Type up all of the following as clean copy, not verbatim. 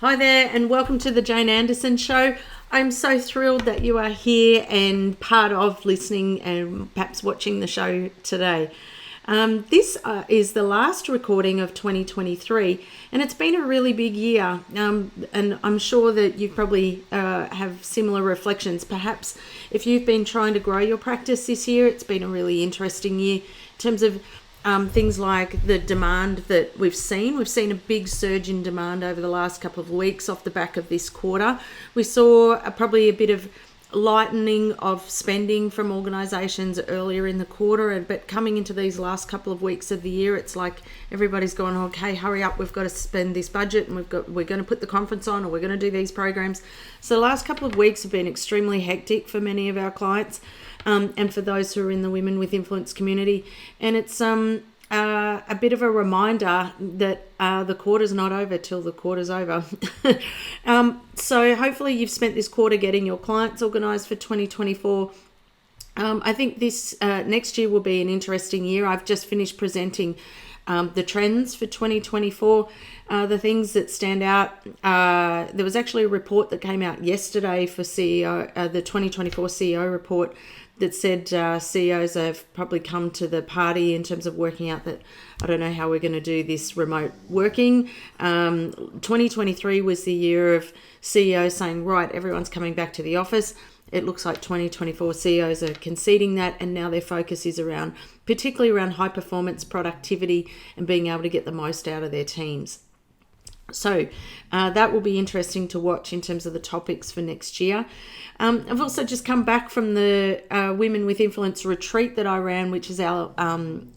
Hi there, and welcome to the Jane Anderson Show. I'm so thrilled that you are here and part of listening and perhaps watching the show today. This is the last recording of 2023, and it's been a really big year. And I'm sure that you probably have similar reflections. Perhaps if you've been trying to grow your practice this year, it's been a really interesting year in terms of things like the demand that we've seen. We've seen a big surge in demand over the last couple of weeks off the back of this quarter. We saw probably a bit of lightening of spending from organisations earlier in the quarter, but coming into these last couple of weeks of the year, it's like everybody's going, okay, hurry up, we've got to spend this budget, and we're going to put the conference on, or we're going to do these programs. So the last couple of weeks have been extremely hectic for many of our clients. And for those who are in the Women with Influence community. And it's a bit of a reminder that the quarter's not over till the quarter's over. So hopefully you've spent this quarter getting your clients organised for 2024. I think this next year will be an interesting year. I've just finished presenting the trends for 2024. The things that stand out, there was actually a report that came out yesterday for CEO, the 2024 CEO report, that said CEOs have probably come to the party in terms of working out that I don't know how we're going to do this remote working. 2023 was the year of CEOs saying, right, everyone's coming back to the office. It looks like 2024 CEOs are conceding that, and now their focus is around, particularly around high performance, productivity, and being able to get the most out of their teams. So that will be interesting to watch in terms of the topics for next year. I've also just come back from the Women with Influence retreat that I ran, which is our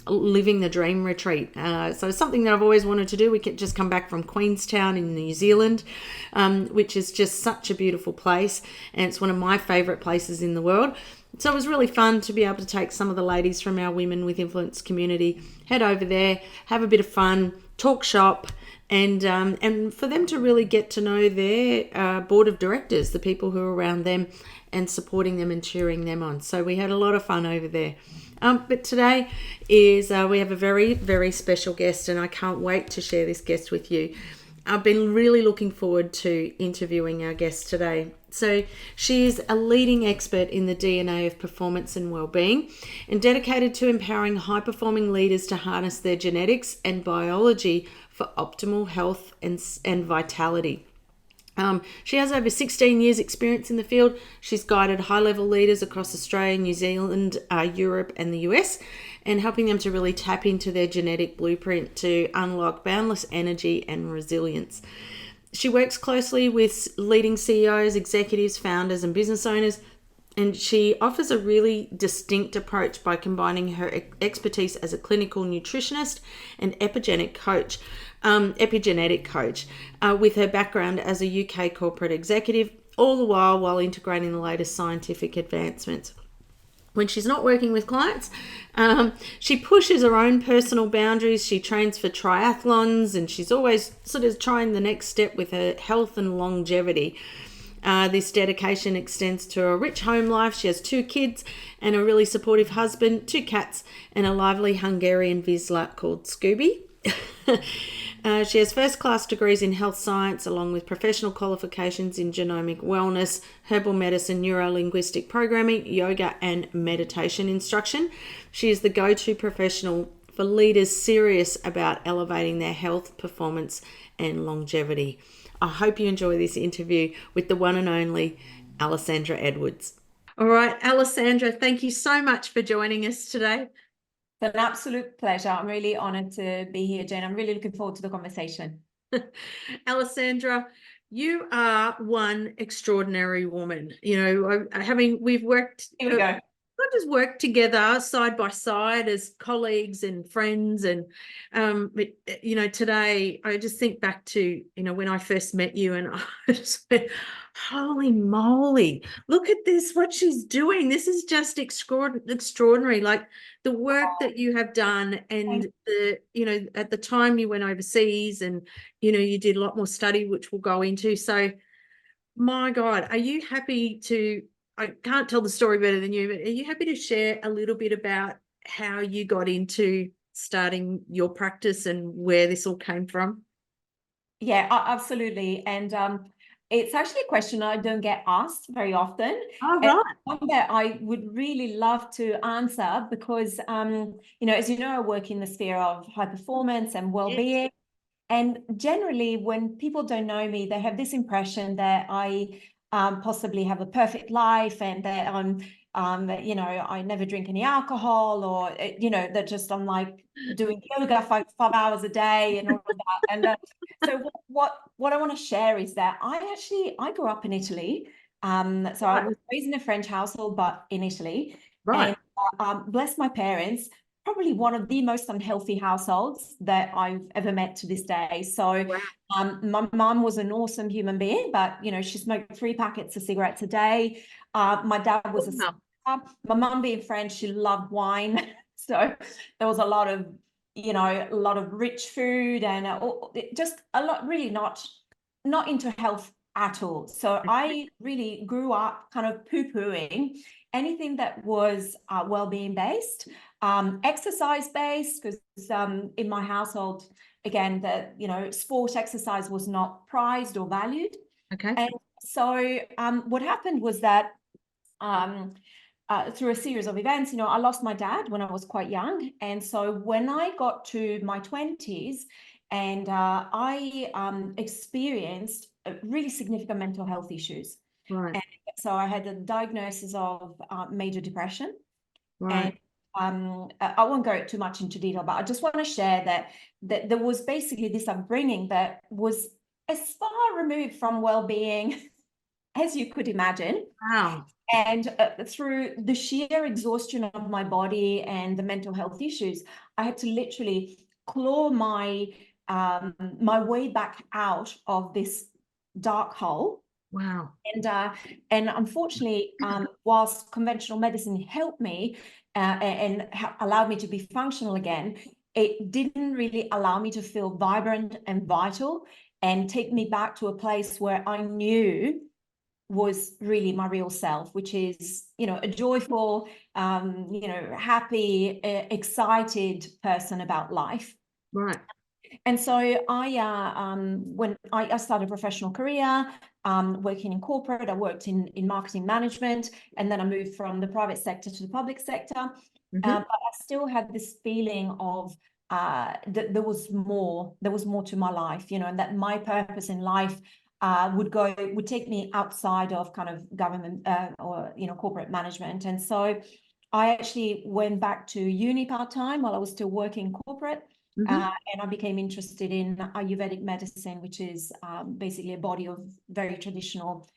Living the Dream retreat. So something that I've always wanted to do. We could just come back from Queenstown in New Zealand, which is just such a beautiful place. And it's one of my favourite places in the world. So it was really fun to be able to take some of the ladies from our Women with Influence community, head over there, have a bit of fun, talk shop, and for them to really get to know their board of directors, the people who are around them, and supporting them and cheering them on. So we had a lot of fun over there. But today is we have a very, very special guest, and I can't wait to share this guest with you. I've been really looking forward to interviewing our guest today. So she is a leading expert in the DNA of performance and well-being, and dedicated to empowering high-performing leaders to harness their genetics and biology for optimal health and vitality. She has over 16 years experience in the field. She's guided high-level leaders across Australia, New Zealand, Europe and the US, and helping them to really tap into their genetic blueprint to unlock boundless energy and resilience. She works closely with leading CEOs, executives, founders and business owners, and she offers a really distinct approach by combining her expertise as a clinical nutritionist and epigenetic coach, with her background as a UK corporate executive, all the while integrating the latest scientific advancements. When she's not working with clients, she pushes her own personal boundaries. She trains for triathlons, and she's always sort of trying the next step with her health and longevity. This dedication extends to a rich home life. She has 2 kids and a really supportive husband, 2 cats, and a lively Hungarian Vizsla called Scooby. She has first-class degrees in health science, along with professional qualifications in genomic wellness, herbal medicine, neuro-linguistic programming, yoga, and meditation instruction. She is the go-to professional for leaders serious about elevating their health, performance, and longevity. I hope you enjoy this interview with the one and only Alessandra Edwards. All right, Alessandra, thank you so much for joining us today. It's an absolute pleasure. I'm really honored to be here, Jane. I'm really looking forward to the conversation. Alessandra, you are one extraordinary woman. You know, we've worked. Here we go. Not just worked together side by side as colleagues and friends, and today I just think back to when I first met you, and I just went, holy moly, look at this, what she's doing. This is just extraordinary. Like the work that you have done, and at the time you went overseas, and you did a lot more study, which we'll go into. So my God, are you happy to, I can't tell the story better than you, but are you happy to share a little bit about how you got into starting your practice and where this all came from? Yeah, absolutely. And it's actually a question I don't get asked very often. Oh, And right. one that I would really love to answer because, as you know, I work in the sphere of high performance and Yes. well-being. And generally, when people don't know me, they have this impression that I possibly have a perfect life and that I never drink any alcohol, or, that just I'm like doing yoga for 5 hours a day and all of that. And so what I want to share is that I grew up in Italy. So I Right. was raised in a French household, but in Italy. Right. And bless my parents, probably one of the most unhealthy households that I've ever met to this day. So Wow. my mum was an awesome human being, but she smoked 3 packets of cigarettes a day. My dad was a Wow. smoker. My mum being French, she loved wine. So there was a lot of, rich food and just a lot, really not into health at all. So I really grew up kind of poo-pooing anything that was well-being based, exercise based, because in my household, again, sport exercise was not prized or valued. Okay. And so what happened was that through a series of events, I lost my dad when I was quite young. And so when I got to my 20s, and I experienced really significant mental health issues. Right. And so I had a diagnosis of major depression. And Right. I won't go too much into detail, but I just want to share that there was basically this upbringing that was as far removed from well-being as you could imagine. Wow. And through the sheer exhaustion of my body and the mental health issues, I had to literally claw my way back out of this dark hole. Wow. And unfortunately, whilst conventional medicine helped me and allowed me to be functional again, it didn't really allow me to feel vibrant and vital and take me back to a place where I knew was really my real self, which is, a joyful, happy, excited person about life. Right. And so when I started a professional career, working in corporate, I worked in marketing management, and then I moved from the private sector to the public sector. But I still had this feeling of that there was more to my life, and that my purpose in life would take me outside of kind of government or corporate management. And so I actually went back to uni part-time while I was still working corporate. And I became interested in Ayurvedic medicine, which is basically a body of very traditional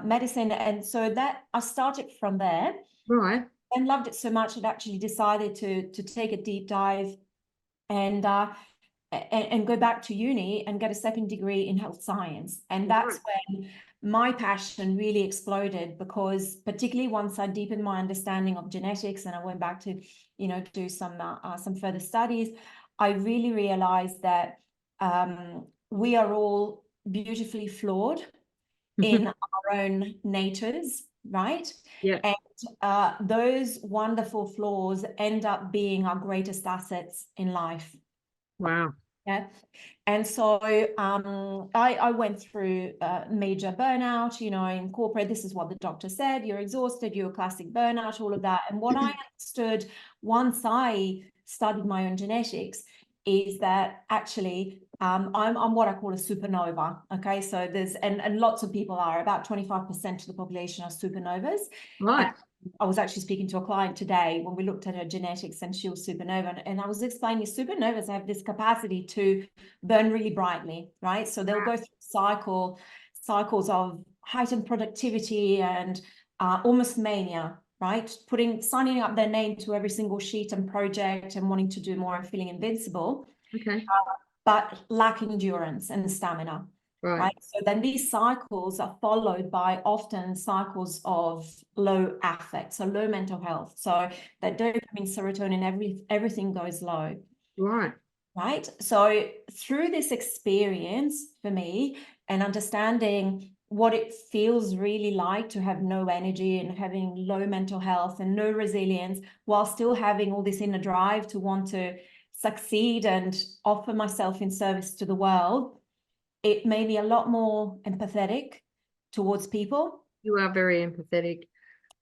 medicine. And so that I started from there. Right. And loved it so much, I'd actually decided to take a deep dive and go back to uni and get a second degree in health science. And that's when my passion really exploded, because particularly once I deepened my understanding of genetics and I went back to, do some further studies, I really realized that we are all beautifully flawed in our own natures, right? Yeah. And those wonderful flaws end up being our greatest assets in life. Wow. Yeah. And so I went through major burnout, in corporate. This is what the doctor said: you're exhausted, you're a classic burnout, all of that. And what I understood once I studied my own genetics is that actually I'm what I call a supernova. Okay, so there's and lots of people are, about 25% of the population are supernovas. Right. I was actually speaking to a client today when we looked at her genetics, and she was supernova. And I was explaining supernovas have this capacity to burn really brightly, right? So they'll go through cycles of heightened productivity and almost mania, right? Signing up their name to every single sheet and project and wanting to do more and feeling invincible, Okay. but lacking endurance and stamina. Right. So then these cycles are followed by often cycles of low affect, so low mental health. So that dopamine, serotonin, everything goes low. Right. Right. So through this experience for me and understanding what it feels really like to have no energy and having low mental health and no resilience, while still having all this inner drive to want to succeed and offer myself in service to the world, it made me a lot more empathetic towards people. You are very empathetic.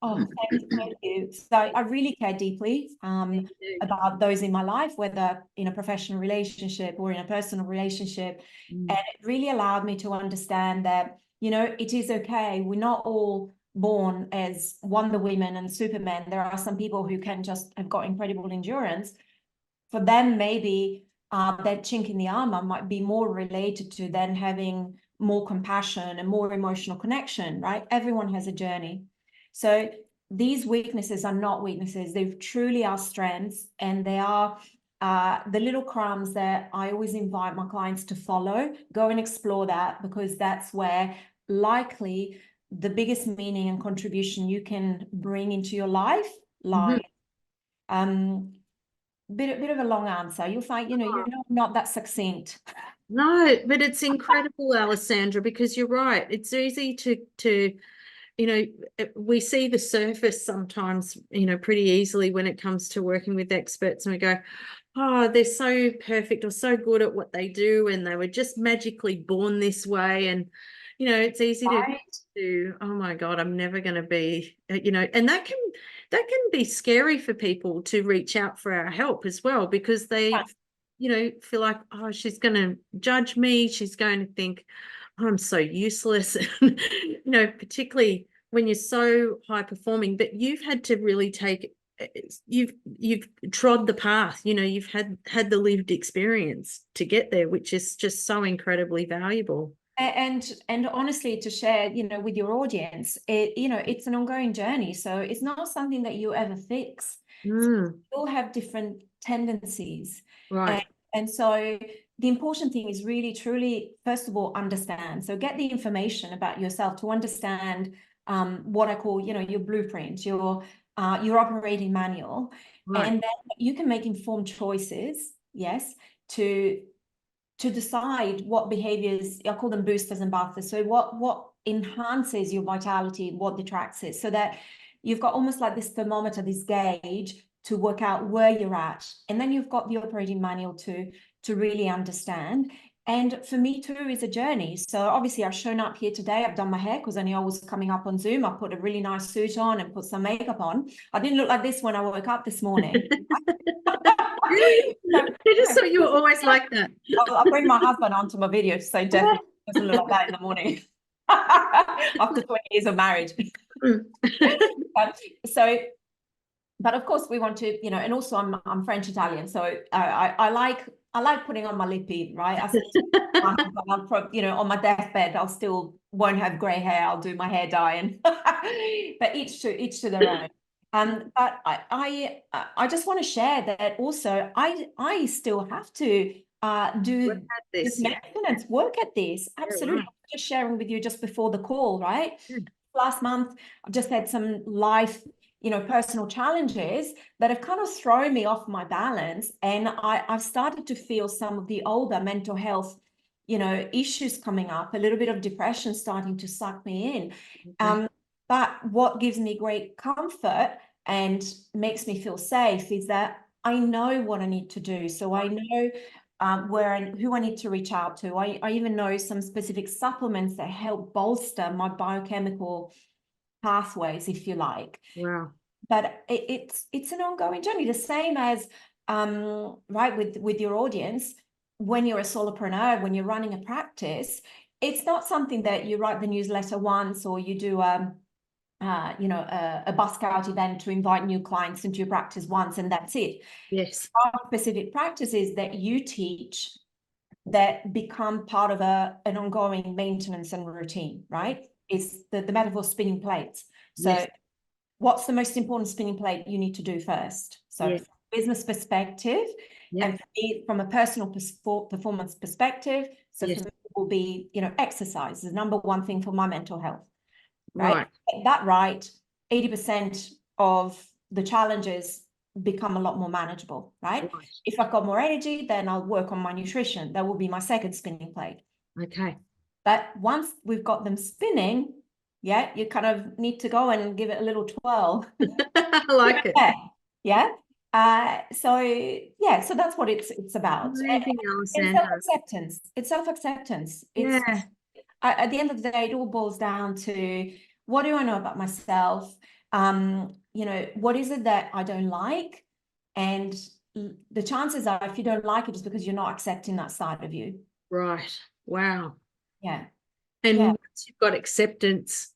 Oh, thank you. So I really care deeply about those in my life, whether in a professional relationship or in a personal relationship. And it really allowed me to understand that, you know, it is okay. We're not all born as Wonder Women and Superman. There are some people who can just have got incredible endurance. For them, maybe that chink in the armor might be more related to then having more compassion and more emotional connection, right? Everyone has a journey. So these weaknesses are not weaknesses. They truly are strengths, and they are the little crumbs that I always invite my clients to follow. Go and explore that, because that's where likely the biggest meaning and contribution you can bring into your life lies. Bit of a long answer. You'll find, you know, you're not that succinct. No, but it's incredible, Alessandra, because you're right. It's easy to you know, we see the surface sometimes, you know, pretty easily when it comes to working with experts, and we go, oh, they're so perfect or so good at what they do, and they were just magically born this way. And, you know, it's easy to, oh my God, I'm never going to be, you know, and that can be scary for people to reach out for our help as well, because they, you know, feel like, oh, she's going to judge me. She's going to think, I'm so useless, you know, particularly when you're so high performing. But you've had to really you've trod the path, you know, you've had the lived experience to get there, which is just so incredibly valuable. And honestly, to share, you know, with your audience, you know, it's an ongoing journey. So it's not something that you ever fix. So we all have different tendencies. Right. And so the important thing is really, truly, first of all, understand. So get the information about yourself to understand what I call, you know, your blueprint, your operating manual. Right. And then you can make informed choices, yes, to decide what behaviors, I call them boosters and busters. So what enhances your vitality, what detracts it, so that you've got almost like this thermometer, this gauge to work out where you're at. And then you've got the operating manual to really understand. And for me too, is a journey. So obviously I've shown up here today. I've done my hair because I knew I was coming up on Zoom. I put a really nice suit on and put some makeup on. I didn't look like this when I woke up this morning. I just thought you were always like that. I'll bring my husband onto my video to say definitely doesn't look like that in the morning after 20 years of marriage. So, but of course we want to, you know, and also I'm French Italian, so I like putting on my lippy, right? You know, on my deathbed, I'll still won't have grey hair. I'll do my hair dye, and but each to their own. But I just want to share that also I still have to do this maintenance work at this. Absolutely. Yeah, right. Just sharing with you just before the call, right? Yeah. Last month, I've just had some life, you know, personal challenges that have kind of thrown me off my balance. And I've started to feel some of the older mental health, you know, issues coming up, a little bit of depression starting to suck me in. Okay. But what gives me great comfort and makes me feel safe is that I know what I need to do. So I know where and who I need to reach out to. I even know some specific supplements that help bolster my biochemical pathways, if you like. Wow. But it's an ongoing journey, the same as right with your audience. When you're a solopreneur, when you're running a practice, it's not something that you write the newsletter once, or you do you know, a bus scout event to invite new clients into your practice once, and that's it. Yes. Specific practices that you teach that become part of an ongoing maintenance and routine, right? It's the metaphor spinning plates. So Yes. what's the most important spinning plate you need to do first? So Yes. from a business perspective, Yep. and for me, from a personal performance perspective, so Yes. for me, it will be, you know, exercise is the number one thing for my mental health, right? Right. Get that right, 80% of the challenges become a lot more manageable, right? Right. If I've got more energy, then I'll work on my nutrition. That will be my second spinning plate. Okay. But once we've got them spinning, yeah, you kind of need to go and give it a little twirl. I like it. Yeah. So that's what it's about. Amazing, And Alessandra. self-acceptance. It's self-acceptance. Yeah, At the end of the day, it all boils down to, what do I know about myself? What is it that I don't like? And the chances are, if you don't like it, it's because you're not accepting that side of you. right. Wow. Yeah. And Yeah. once you've got acceptance,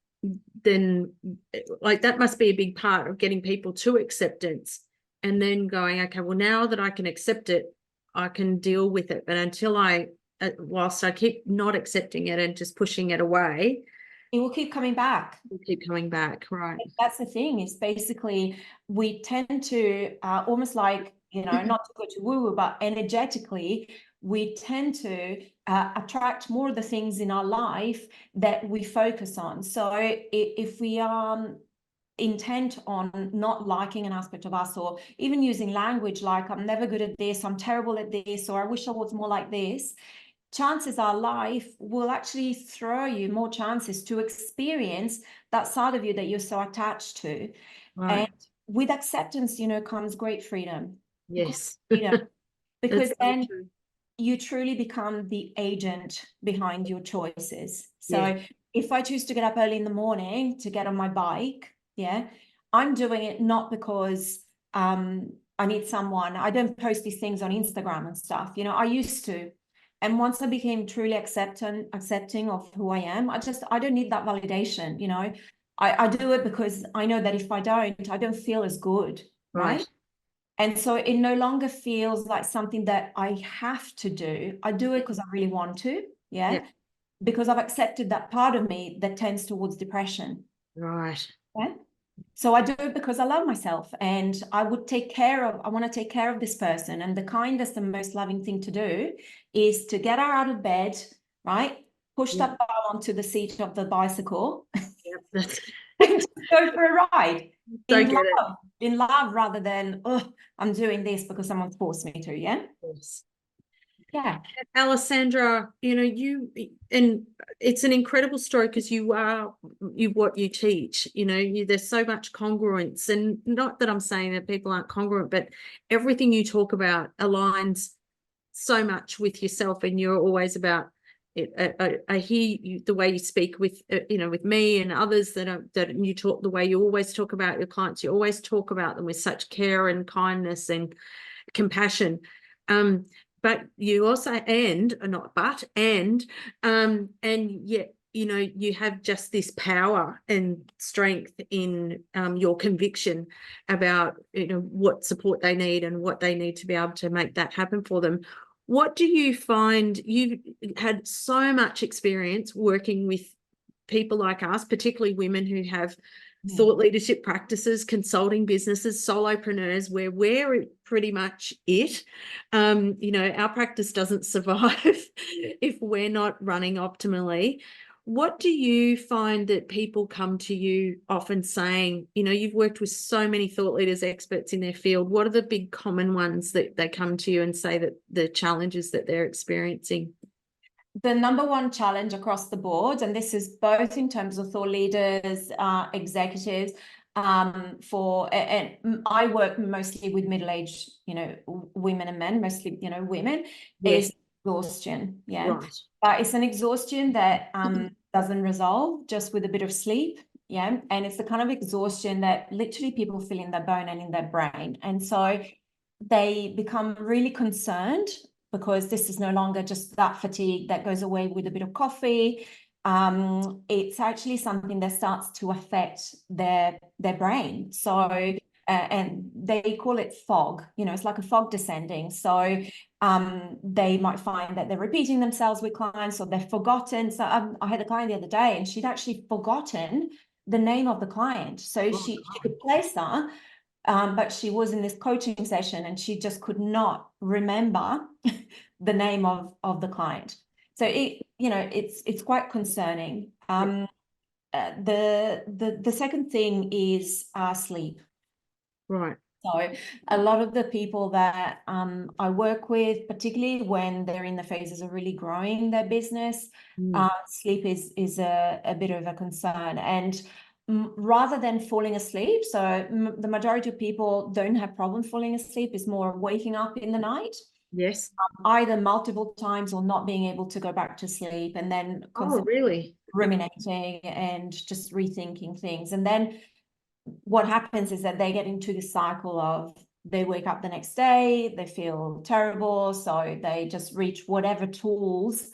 then like that must be a big part of getting people to acceptance, and then going, okay, well, now that I can accept it, I can deal with it. But until whilst I keep not accepting it and just pushing it away, It will keep coming back. it'll keep coming back. Right. That's the thing, is basically we tend to almost like, not to go to woo-woo, but energetically, we tend to attract more of the things in our life that we focus on. So if we are intent on not liking an aspect of us, or even using language like, I'm never good at this, I'm terrible at this, or I wish I was more like this, chances are life will actually throw you more chances to experience that side of you that you're so attached to. Right. And with acceptance, comes great freedom. Yes. Freedom. That's Because so then true. you truly become the agent behind your choices. Yeah. So if I choose to get up early in the morning to get on my bike, yeah, I'm doing it not because I need someone. I don't post these things on Instagram and stuff. I used to. And once I became truly accepting of who I am, I don't need that validation. I do it because I know that if I don't feel as good, Right. right? And so it no longer feels like something that I have to do. I do it because I really want to, Yeah. yeah, because I've accepted that part of me that tends towards depression. Right. Yeah. So I do it because I love myself, and I want to take care of this person. And the kindest and most loving thing to do is to get her out of bed, right? Push Yeah. that bar onto the seat of the bicycle Yeah. That's and just go for a ride don't in get it. love, rather than, oh, I'm doing this because someone forced me to. Yeah. Yes. Yeah. Alessandra, and it's an incredible story because what you teach, there's so much congruence, and not that I'm saying that people aren't congruent, but everything you talk about aligns so much with yourself, and you're always about it. I hear you, the way you speak with me and others that you talk, the way you always talk about your clients, you always talk about them with such care and kindness and compassion. But you also, and yet, you have just this power and strength in your conviction about, what support they need and what they need to be able to make that happen for them. What do you find? You've had so much experience working with people like us, particularly women who have thought leadership practices, consulting businesses, solopreneurs, where we're pretty much it. Our practice doesn't survive if we're not running optimally. What do you find that people come to you often saying? You've worked with so many thought leaders, experts in their field. What are the big common ones that they come to you and say that the challenges that they're experiencing? The number one challenge across the board, and this is both in terms of thought leaders, executives, and I work mostly with middle-aged, women and men, mostly, women, Yes. is exhaustion. Yeah. Right. It's an exhaustion that doesn't resolve just with a bit of sleep. Yeah. And it's the kind of exhaustion that literally people feel in their bone and in their brain. And so they become really concerned, because this is no longer just that fatigue that goes away with a bit of coffee. It's actually something that starts to affect their brain. So and they call it fog. It's like a fog descending. So they might find that they're repeating themselves with clients, or they've forgotten. So I had a client the other day, and she'd actually forgotten the name of the client. So she could place her, but she was in this coaching session and she just could not remember the name of the client. So it's quite concerning. The second thing is sleep. Right. So a lot of the people that I work with, particularly when they're in the phases of really growing their business, sleep is a bit of a concern. And rather than falling asleep. So the majority of people don't have problem falling asleep. It's more waking up in the night. Yes. Either multiple times or not being able to go back to sleep, and then constantly really? ruminating and just rethinking things. And then what happens is that they get into this cycle of they wake up the next day, they feel terrible, so they just reach whatever tools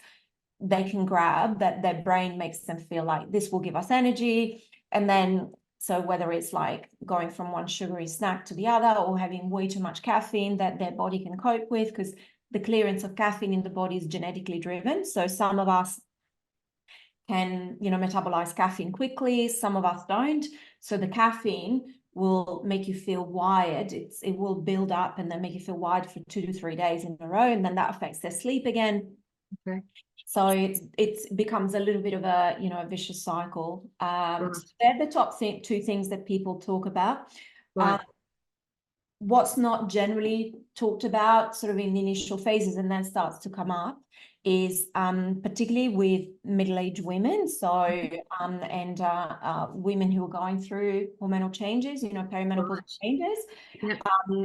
they can grab that their brain makes them feel like this will give us energy. And then, so whether it's like going from one sugary snack to the other, or having way too much caffeine that their body can cope with, because the clearance of caffeine in the body is genetically driven. So some of us can, metabolize caffeine quickly, some of us don't. So the caffeine will make you feel wired. It will build up and then make you feel wired for 2 to 3 days in a row, and then that affects their sleep again. Okay. So it becomes a little bit of a a vicious cycle. Right. So they're the top two things that people talk about. Right. What's not generally talked about sort of in the initial phases and then starts to come up is particularly with middle-aged women, so and women who are going through hormonal changes, perimenopausal changes. Yep.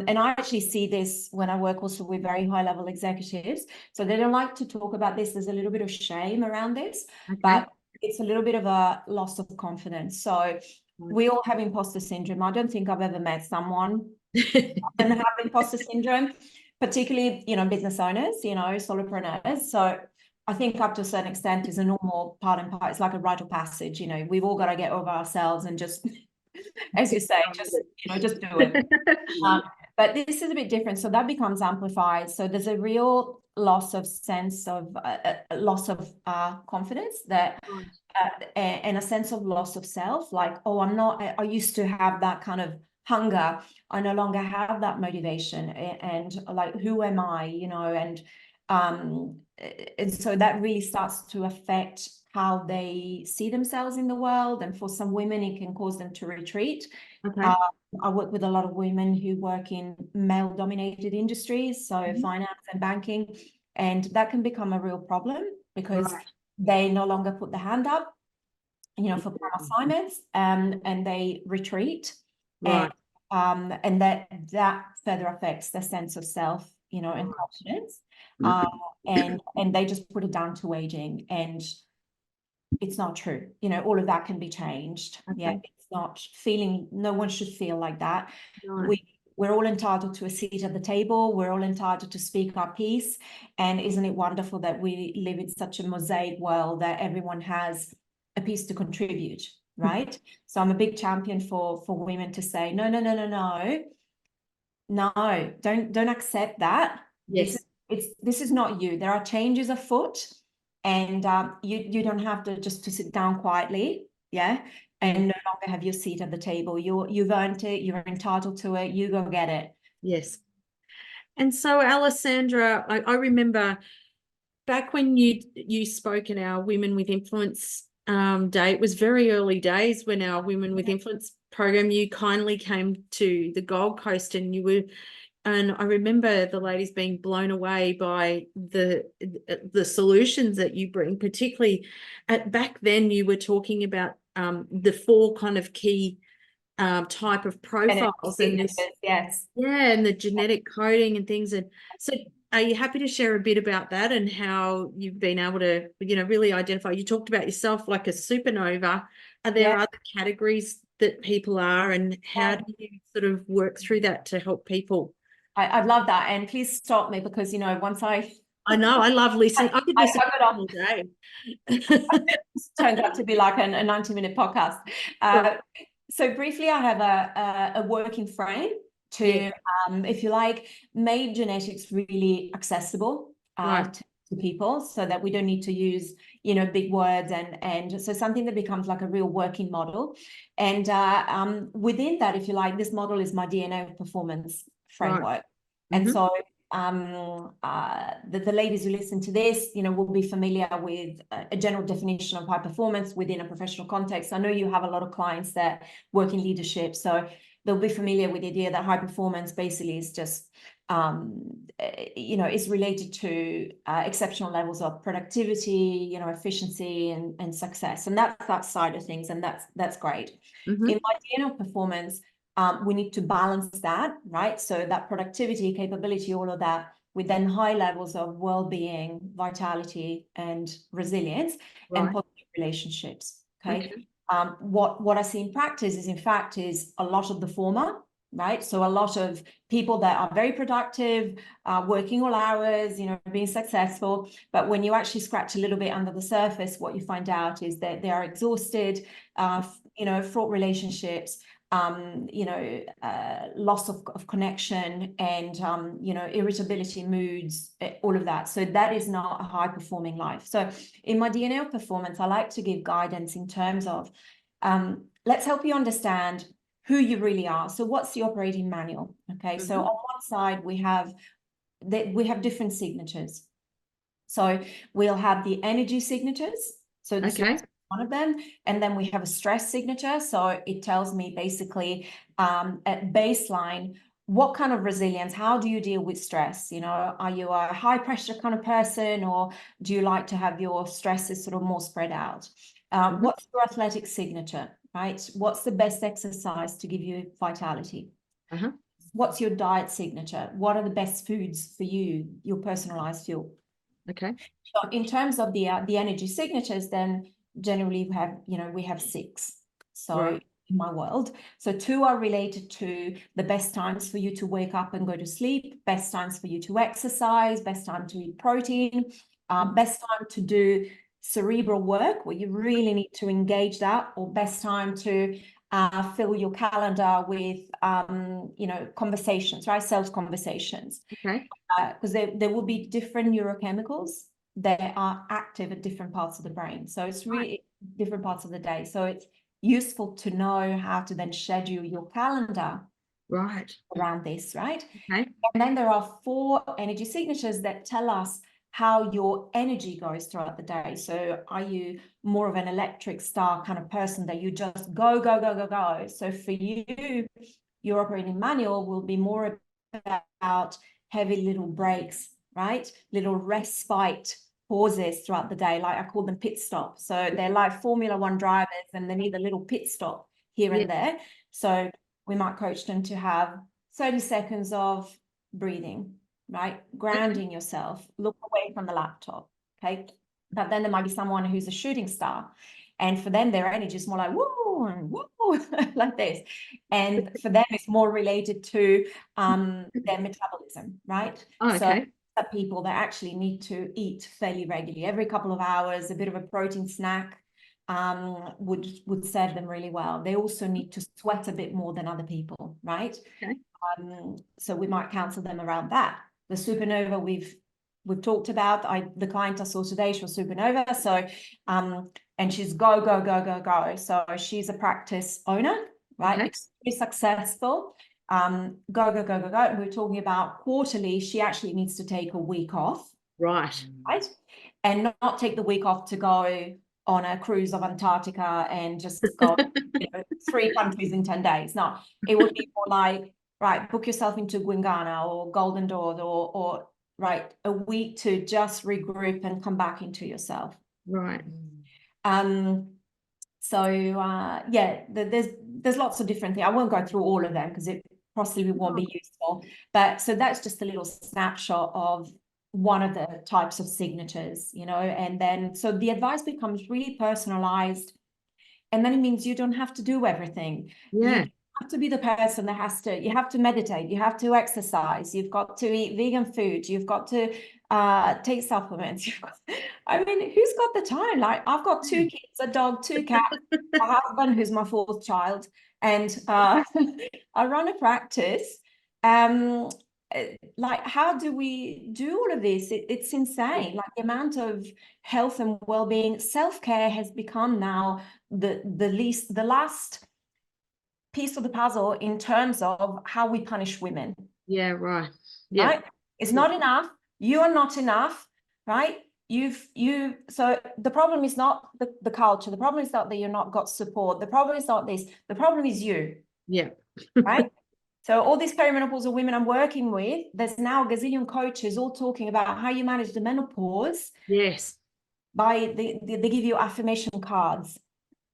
And I actually see this when I work also with very high-level executives. So they don't like to talk about this. There's a little bit of shame around this, Okay. but it's a little bit of a loss of confidence. So we all have imposter syndrome. I don't think I've ever met someone and have imposter syndrome, particularly, business owners, solopreneurs. So I think up to a certain extent is a normal part and part. It's like a rite of passage, we've all got to get over ourselves and just, as you say, just do it. But this is a bit different. So that becomes amplified. So there's a real loss of sense of loss of confidence that and a sense of loss of self, like, oh, I used to have that kind of hunger. I no longer have that motivation, and like, who am I, and so that really starts to affect how they see themselves in the world. And for some women, it can cause them to retreat. Okay. I work with a lot of women who work in male-dominated industries, so finance and banking, and that can become a real problem because they no longer put the hand up, for assignments, and they retreat, and that further affects their sense of self, and confidence, and they just put it down to aging, and it's not true. All of that can be changed. Yeah, it's not feeling. No one should feel like that. We're all entitled to a seat at the table. We're all entitled to speak our piece. And isn't it wonderful that we live in such a mosaic world that everyone has a piece to contribute, right? So I'm a big champion for women to say, no, don't accept that. Yes. This is not you. There are changes afoot, and you don't have to sit down quietly, and no longer have your seat at the table. You've earned it. You're entitled to it. You go get it. Yes. And so, Alessandra, I remember back when you spoke in our Women with Influence day. It was very early days when our Women with Influence program, you kindly came to the Gold Coast, and I remember the ladies being blown away by the solutions that you bring, particularly back then you were talking about the 4 kind of key type of profiles, and this, and the genetic coding and things. And so are you happy to share a bit about that and how you've been able to, really identify? You talked about yourself like a supernova. Are there other categories that people are, and how do you sort of work through that to help people? I'd love that. And please stop me, because, once I know, I love listening. I could listen all day. Turns out to be like a 90-minute podcast. So briefly, I have a working frame to, if you like, make genetics really accessible to people, so that we don't need to use, big words, and so something that becomes like a real working model. And within that, if you like, this model is my DNA of performance framework. And so the ladies who listen to this, will be familiar with a general definition of high performance within a professional context. I know you have a lot of clients that work in leadership, so they'll be familiar with the idea that high performance basically is just is related to exceptional levels of productivity, efficiency and success. And that's that side of things. And that's great. Mm-hmm. In my DNA performance, we need to balance that, right? So that productivity, capability, all of that, with then high levels of well-being, vitality, and resilience, and positive relationships. Okay. What I see in practice is a lot of the former, right? So a lot of people that are very productive, working all hours, being successful. But when you actually scratch a little bit under the surface, what you find out is that they are exhausted, fraught relationships, loss of connection, and irritability, moods, all of that. So that is not a high performing life. So in my DNA of performance, I like to give guidance in terms of let's help you understand who you really are. So what's the operating manual? Okay, so on one side we have different signatures. So we'll have the energy signatures. So this is one of them. And then we have a stress signature. So it tells me basically at baseline, what kind of resilience, how do you deal with stress? Are you a high pressure kind of person, or do you like to have your stresses sort of more spread out? What's your athletic signature, right? What's the best exercise to give you vitality? What's your diet signature? What are the best foods for you, your personalized fuel? Okay. So in terms of the energy signatures, then generally we have 6. So in my world, so 2 are related to the best times for you to wake up and go to sleep, best times for you to exercise, best time to eat protein, best time to do cerebral work where you really need to engage that, or best time to fill your calendar with conversations, right? Sales conversations. Okay. Because there will be different neurochemicals that are active at different parts of the brain. So it's really different parts of the day. So it's useful to know how to then schedule your calendar around this, right? Okay. And then there are 4 energy signatures that tell us how your energy goes throughout the day. So are you more of an electric star kind of person that you just go, go, go, go, go? So for you, your operating manual will be more about heavy little breaks, right? Little respite pauses throughout the day. Like I call them pit stops. So they're like Formula One drivers, and they need a little pit stop here and there. So we might coach them to have 30 seconds of breathing, right? Grounding yourself, look away from the laptop, okay? But then there might be someone who's a shooting star, and for them, their energy is more like woo and woo, like this. And for them, it's more related to their metabolism, right? So people that actually need to eat fairly regularly, every couple of hours, a bit of a protein snack would serve them really well. They also need to sweat a bit more than other people, right? So we might counsel them around that. The supernova we've talked about. The client I saw today, she was supernova. So and she's go, go, go, go, go. So she's a practice owner, right? Extremely successful. Go, go, go, go, go. And we're talking about quarterly. She actually needs to take a week off. Right. And not take the week off to go on a cruise of Antarctica and just go 3 countries in 10 days. No, it would be more like, right, book yourself into Guingana or Golden Door or right, a week to just regroup and come back into yourself. Right. There's lots of different things. I won't go through all of them because it possibly won't be useful. But so that's just a little snapshot of one of the types of signatures, and then so the advice becomes really personalized, and then it means you don't have to do everything. You have to be the person that you have to meditate, you have to exercise, you've got to eat vegan food, you've got to take supplements. I mean, who's got the time? Like I've got 2 kids, a dog, 2 cats, a husband who's my 4th child, and I run a practice. Like how do we do all of this? It's insane. Like the amount of health and well-being, self-care has become now the last piece of the puzzle in terms of how we punish women. Right. Right? It's not enough. You are not enough, right? So the problem is not the culture. The problem is not that you're not got support. The problem is not this. The problem is you. Yeah. Right? So all these perimenopausal women I'm working with, there's now a gazillion coaches all talking about how you manage the menopause. Yes. By they give you affirmation cards,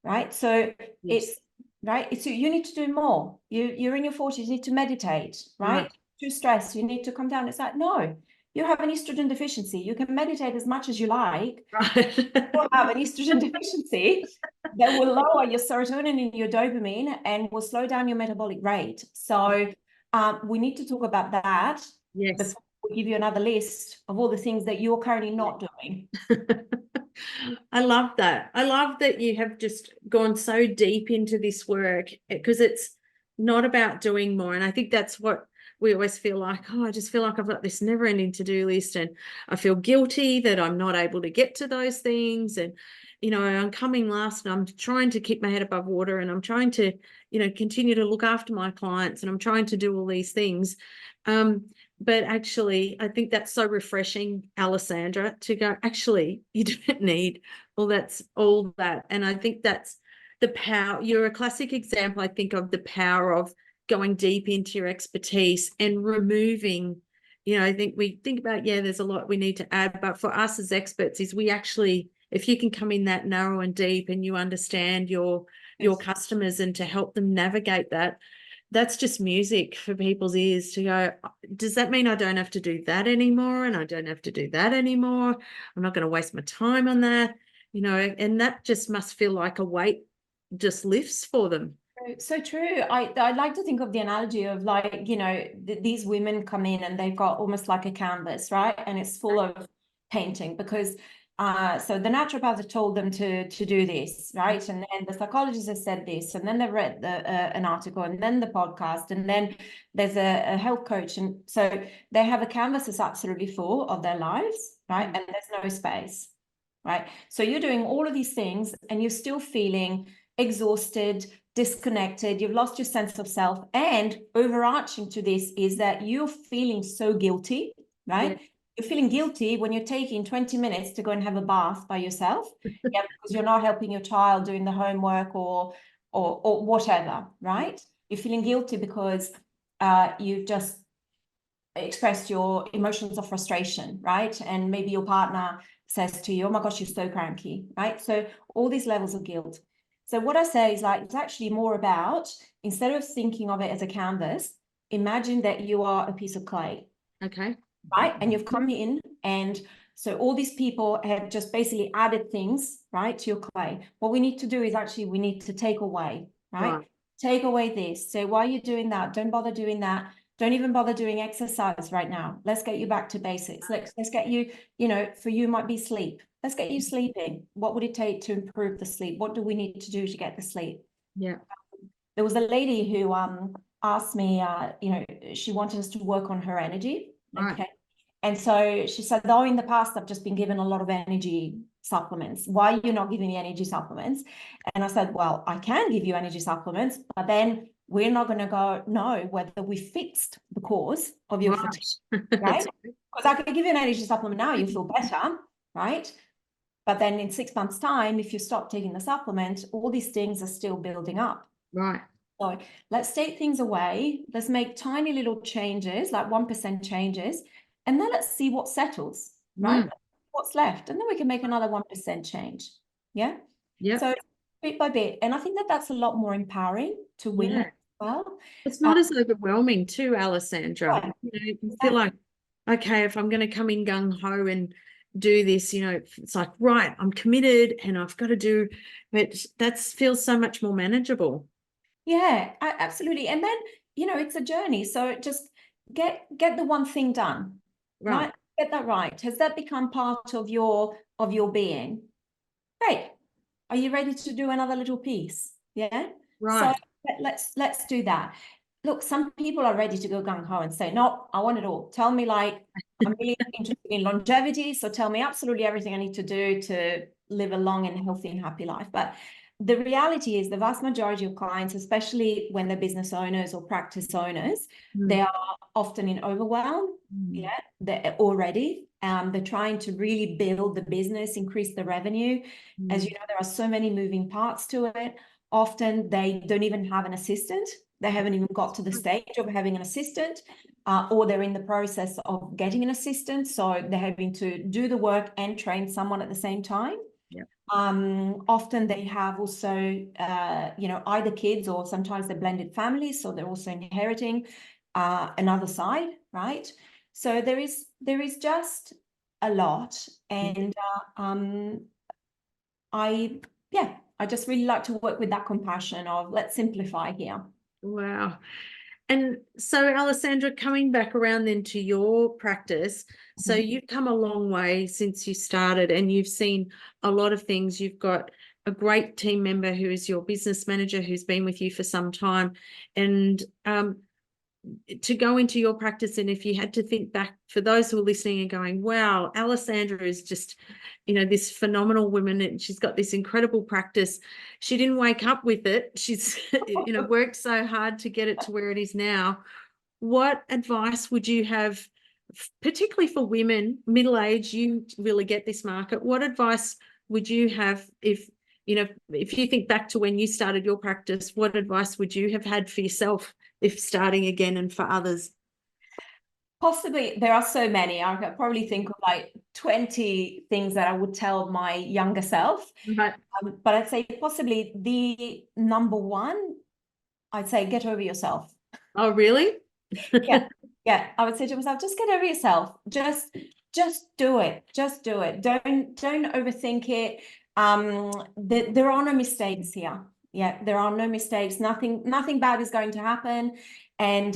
right? So Yes. it's right. It's you need to do more. You're in your 40s, you need to meditate, right? Too stressed, you need to come down. It's like, no, you have an estrogen deficiency. You can meditate as much as you like. Right. You have an estrogen deficiency that will lower your serotonin and your dopamine and will slow down your metabolic rate. So we need to talk about that Yes. before we give you another list of all the things that you're currently not doing. I love that. I love that you have just gone so deep into this work, because it's not about doing more. And I think that's what we always feel like, oh, I just feel like I've got this never ending to-do list, and I feel guilty that I'm not able to get to those things. And, I'm coming last, and I'm trying to keep my head above water, and I'm trying to, continue to look after my clients, and I'm trying to do all these things. But actually, I think that's so refreshing, Alessandra, to go, actually, you don't need all that. And I think that's the power. You're a classic example, I think, of the power of going deep into your expertise and removing, I think we think about, there's a lot we need to add, but for us as experts is we actually, if you can come in that narrow and deep and you understand your customers and to help them navigate that, that's just music for people's ears to go, does that mean I don't have to do that anymore? And I don't have to do that anymore. I'm not going to waste my time on that, and that just must feel like a weight just lifts for them. So true. I like to think of the analogy of like, these women come in and they've got almost like a canvas, right? And it's full of painting because so the naturopath have told them to do this, right? And then the psychologist has said this, and then they've read an article, and then the podcast, and then there's a health coach. And so they have a canvas that's absolutely full of their lives, right? And there's no space, right? So you're doing all of these things and you're still feeling exhausted, disconnected, you've lost your sense of self. And overarching to this is that you're feeling so guilty, right? Yeah. You're feeling guilty when you're taking 20 minutes to go and have a bath by yourself, because you're not helping your child doing the homework or whatever, right? You're feeling guilty because you've just expressed your emotions of frustration, right? And maybe your partner says to you, oh my gosh, you're so cranky, right? So all these levels of guilt. So what I say is like, it's actually more about, instead of thinking of it as a canvas, imagine that you are a piece of clay. Okay. Right? And you've come in, and so all these people have just basically added things, right, to your clay. What we need to do is actually, we need to take away, right? Take away this. So why are you doing that? Don't bother doing that. Don't even bother doing exercise right now. Let's get you back to basics. Let's get you, for you might be sleep. Let's get you sleeping. What would it take to improve the sleep? What do we need to do to get the sleep? Yeah. There was a lady who asked me, she wanted us to work on her energy. Okay. And so she said, though in the past, I've just been given a lot of energy supplements. Why are you not giving me energy supplements? And I said, well, I can give you energy supplements, but then we're not going to know whether we fixed the cause of your fatigue, right? Because I could give you an energy supplement now, you feel better, right? But then in 6 months' time, if you stop taking the supplement, all these things are still building up. Right. So let's take things away. Let's make tiny little changes, like 1% changes. And then let's see what settles, right? What's left. And then we can make another 1% change. Yeah. Yeah. So bit by bit. And I think that that's a lot more empowering to women as well. It's not as overwhelming too, Alessandra. You feel like, okay, if I'm going to come in gung-ho and do this, it's like, right, I'm committed and I've got to do it. That feels so much more manageable. Yeah, absolutely. And then, it's a journey. So just get the one thing done. Right. Get that right. Has that become part of your being? Great. Are you ready to do another little piece? Yeah. Right. So let's do that. Look, some people are ready to go gung-ho and say, no, I want it all. Tell me, like, I'm really interested in longevity. So tell me absolutely everything I need to do to live a long and healthy and happy life. But the reality is the vast majority of clients, especially when they're business owners or practice owners, they are often in overwhelm. Yeah, they're already. They're trying to really build the business, increase the revenue. As you know, there are so many moving parts to it. Often they don't even have an assistant They haven't even got to the stage of having an assistant, or they're in the process of getting an assistant. So they're having to do the work and train someone at the same time. Yeah. Often they have also, either kids or sometimes they're blended families. So they're also inheriting another side, right? So there is just a lot. And I just really like to work with that compassion of let's simplify here. Wow. And so, Alessandra, coming back around then to your practice, so you've come a long way since you started and you've seen a lot of things. You've got a great team member who is your business manager who's been with you for some time. And to go into your practice, and if you had to think back for those who are listening and going, wow, Alessandra is just, this phenomenal woman and she's got this incredible practice. She didn't wake up with it. She's, worked so hard to get it to where it is now. What advice would you have, particularly for women, middle age, you really get this market. What advice would you have if you think back to when you started your practice, what advice would you have had for yourself if starting again and for others? Possibly, there are so many. I could probably think of like 20 things that I would tell my younger self. Right. But I'd say possibly the number one, I'd say get over yourself. Oh, really? Yeah. I would say to myself, just get over yourself. Just do it. Just do it. Don't overthink it. There are no mistakes here. Yeah, there are no mistakes. Nothing bad is going to happen. And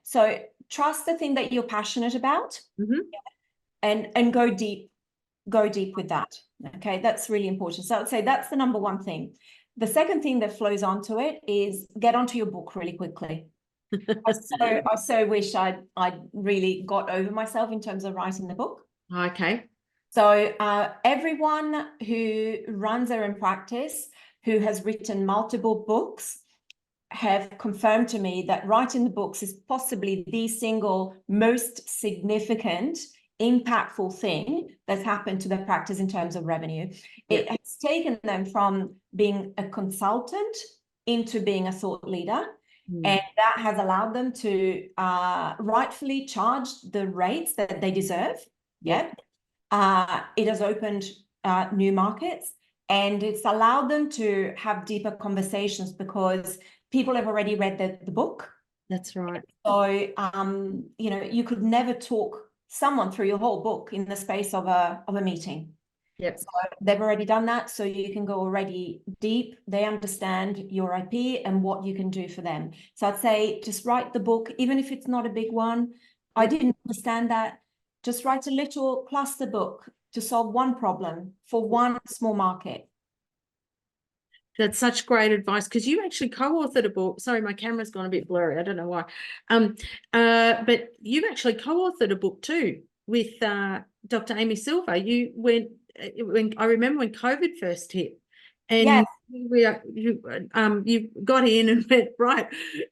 so trust the thing that you're passionate about, and go deep with that. Okay, that's really important. So I would say that's the number one thing. The second thing that flows onto it is get onto your book really quickly. I so wish I'd really got over myself in terms of writing the book. Okay. So everyone who runs their own practice, who has written multiple books, have confirmed to me that writing the books is possibly the single most significant, impactful thing that's happened to their practice in terms of revenue. It has taken them from being a consultant into being a thought leader. And that has allowed them to rightfully charge the rates that they deserve. It has opened new markets, and it's allowed them to have deeper conversations because people have already read the book. That's right. So, you could never talk someone through your whole book in the space of a meeting. Yep. So they've already done that, so you can go already deep. They understand your IP and what you can do for them. So I'd say just write the book, even if it's not a big one. I didn't understand that. Just write a little cluster book to solve one problem for one small market. That's such great advice, because you actually co-authored a book. Sorry, my camera's gone a bit blurry. I don't know why. But you've actually co-authored a book too with Dr. Amy Silver. You went when I remember when COVID first hit, and you got in and went, right.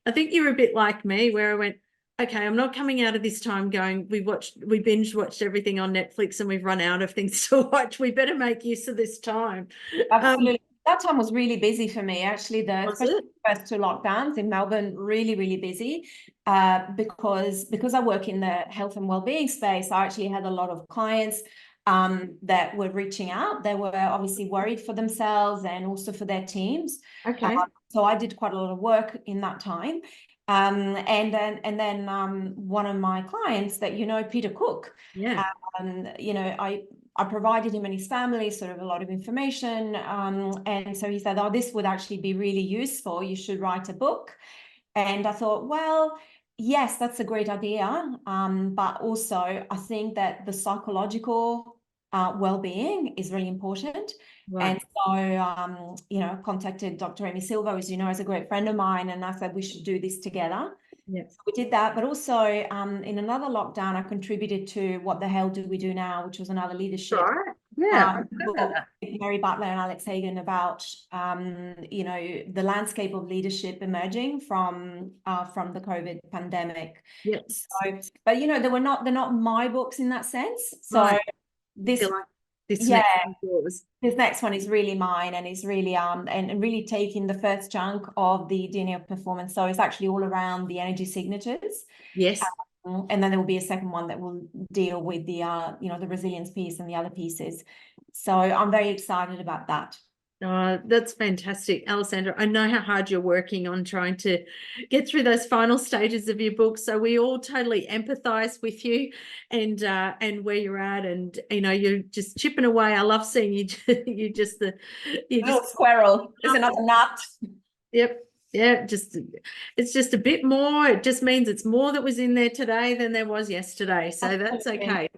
I think you were a bit like me, where I went, okay, I'm not coming out of this time going, we binge watched everything on Netflix and we've run out of things to watch. We better make use of this time. Absolutely. That time was really busy for me, actually. Especially the first two lockdowns in Melbourne, really, really busy. Because I work in the health and wellbeing space, I actually had a lot of clients that were reaching out. They were obviously worried for themselves and also for their teams. Okay. So I did quite a lot of work in that time. And then one of my clients that Peter Cook. Yeah. I provided him and his family sort of a lot of information. And so he said, oh, this would actually be really useful. You should write a book. And I thought, well, yes, that's a great idea. But also I think that the psychological well-being is really important. Right. And so, contacted Dr. Amy Silva, as you know, is a great friend of mine. And I said, we should do this together. Yes. So we did that, but also in another lockdown, I contributed to What the Hell Do We Do Now, which was another leadership. Right. Yeah. Mary Butler and Alex Hagan about, the landscape of leadership emerging from the COVID pandemic. Yes. So, but they're not my books in that sense. So right. this This Yeah, next one's yours. this next one is really mine, and it's really and really taking the first chunk of the DNA of performance. So it's actually all around the energy signatures. Yes. And then there will be a second one that will deal with the the resilience piece and the other pieces. So I'm very excited about that. Oh, that's fantastic, Alessandra. I know how hard you're working on trying to get through those final stages of your book. So we all totally empathize with you and where you're at, and you're just chipping away. I love seeing you. You just Little squirrel is another nut. Yep. Yeah, it's just a bit more. It just means it's more that was in there today than there was yesterday. So that's okay.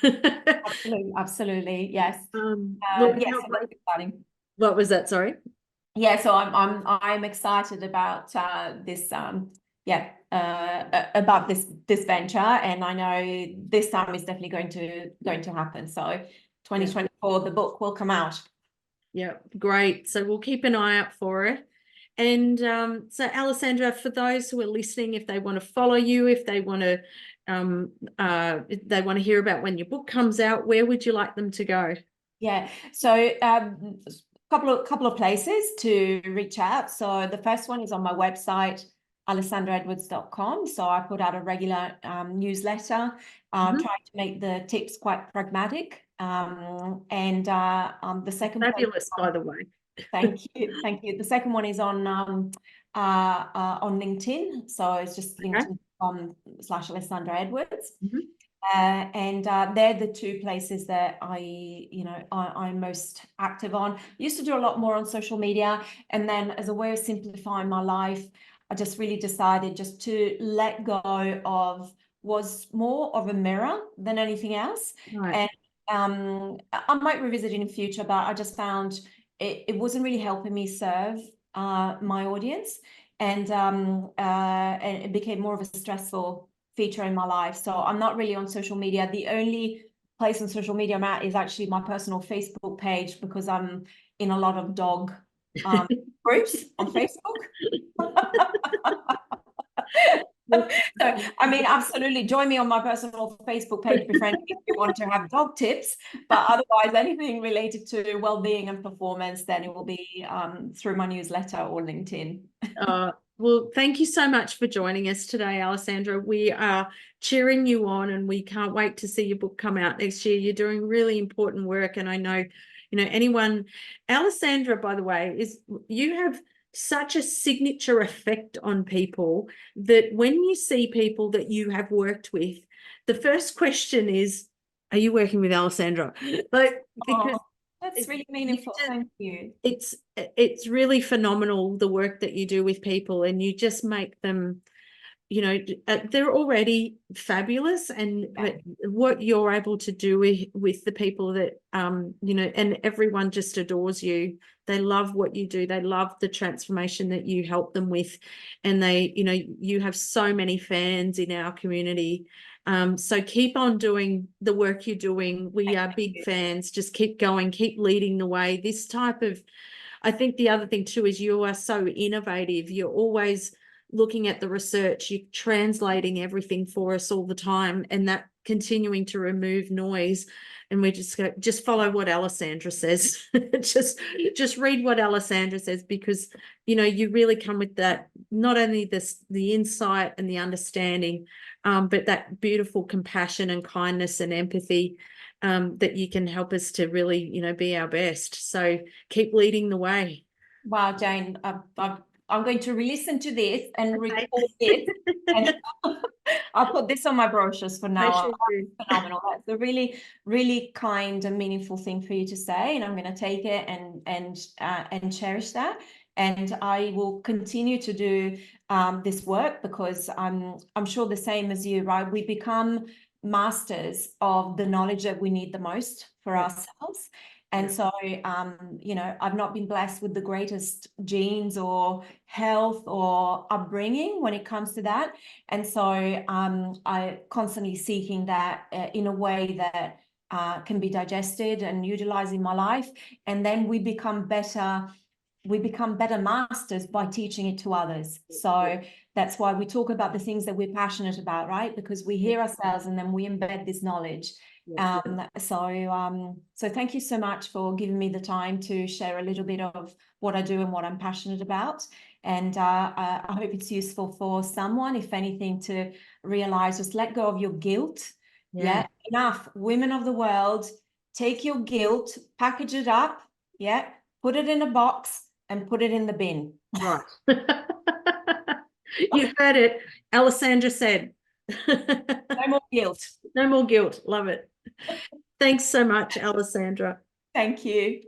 Absolutely, absolutely, yes. Look, Yes, so that's exciting. what was that? Sorry. Yeah, so I'm excited about this about this venture, and I know this time is definitely going to happen. So 2024, the book will come out. Yeah, great. So we'll keep an eye out for it. And so, Alessandra, for those who are listening, if they want to follow you, if they want to hear about when your book comes out, where would you like them to go? Yeah, so couple of places to reach out. So the first one is on my website, alessandraedwards.com. So I put out a regular newsletter, trying to make the tips quite pragmatic. And the second Fabulous, one, by the way. thank you, thank you. The second one is on LinkedIn. So it's just LinkedIn.com/Alessandra Edwards. And they're the two places that I'm most active on. Used to do a lot more on social media, and then as a way of simplifying my life, I just really decided just to let go of was more of a mirror than anything else. Right. And I might revisit it in future, but I just found it wasn't really helping me serve my audience, and it became more of a stressful feature in my life. So I'm not really on social media. The only place on social media I'm at is actually my personal Facebook page, because I'm in a lot of dog groups on Facebook. So, I mean, absolutely, join me on my personal Facebook page, befriend me if you want to have dog tips. But otherwise, anything related to well-being and performance, then it will be through my newsletter or LinkedIn. Well, thank you so much for joining us today, Alessandra. We are cheering you on, and we can't wait to see your book come out next year. You're doing really important work, and I know, anyone. Alessandra, by the way, you have such a signature effect on people that when you see people that you have worked with, the first question is, are you working with Alessandra? Because that's really meaningful. Thank you. It's really phenomenal, the work that you do with people, and you just make them, they're already fabulous, and what you're able to do with the people that and everyone just adores you. They love what you do. They love the transformation that you help them with, and you have so many fans in our community. So keep on doing the work you're doing. We are big fans. Just keep going, keep leading the way. I think the other thing too is you are so innovative. You're always looking at the research, you're translating everything for us all the time, and that continuing to remove noise. And we just follow what Alessandra says. just read what Alessandra says, because you really come with that, not only the insight and the understanding, but that beautiful compassion and kindness and empathy, that you can help us to really be our best. So keep leading the way. Wow, Jane, I'm going to re-listen to this and record it, and I'll put this on my brochures for now. Phenomenal. That's a really, really kind and meaningful thing for you to say, and I'm going to take it and cherish that. And I will continue to do this work, because I'm sure the same as you, right? We become masters of the knowledge that we need the most for ourselves. And so, I've not been blessed with the greatest genes or health or upbringing when it comes to that. And so I'm constantly seeking that in a way that can be digested and utilized in my life. And then we become better masters by teaching it to others. So that's why we talk about the things that we're passionate about, right? Because we hear ourselves and then we embed this knowledge. Yeah. So thank you so much for giving me the time to share a little bit of what I do and what I'm passionate about. And I hope it's useful for someone, if anything, to realize, just let go of your guilt. Yeah. Enough. Women of the world, take your guilt, package it up. Yeah. Put it in a box and put it in the bin. Right. You heard it. Alessandra said. No more guilt. No more guilt. Love it. Thanks so much, Alessandra. Thank you.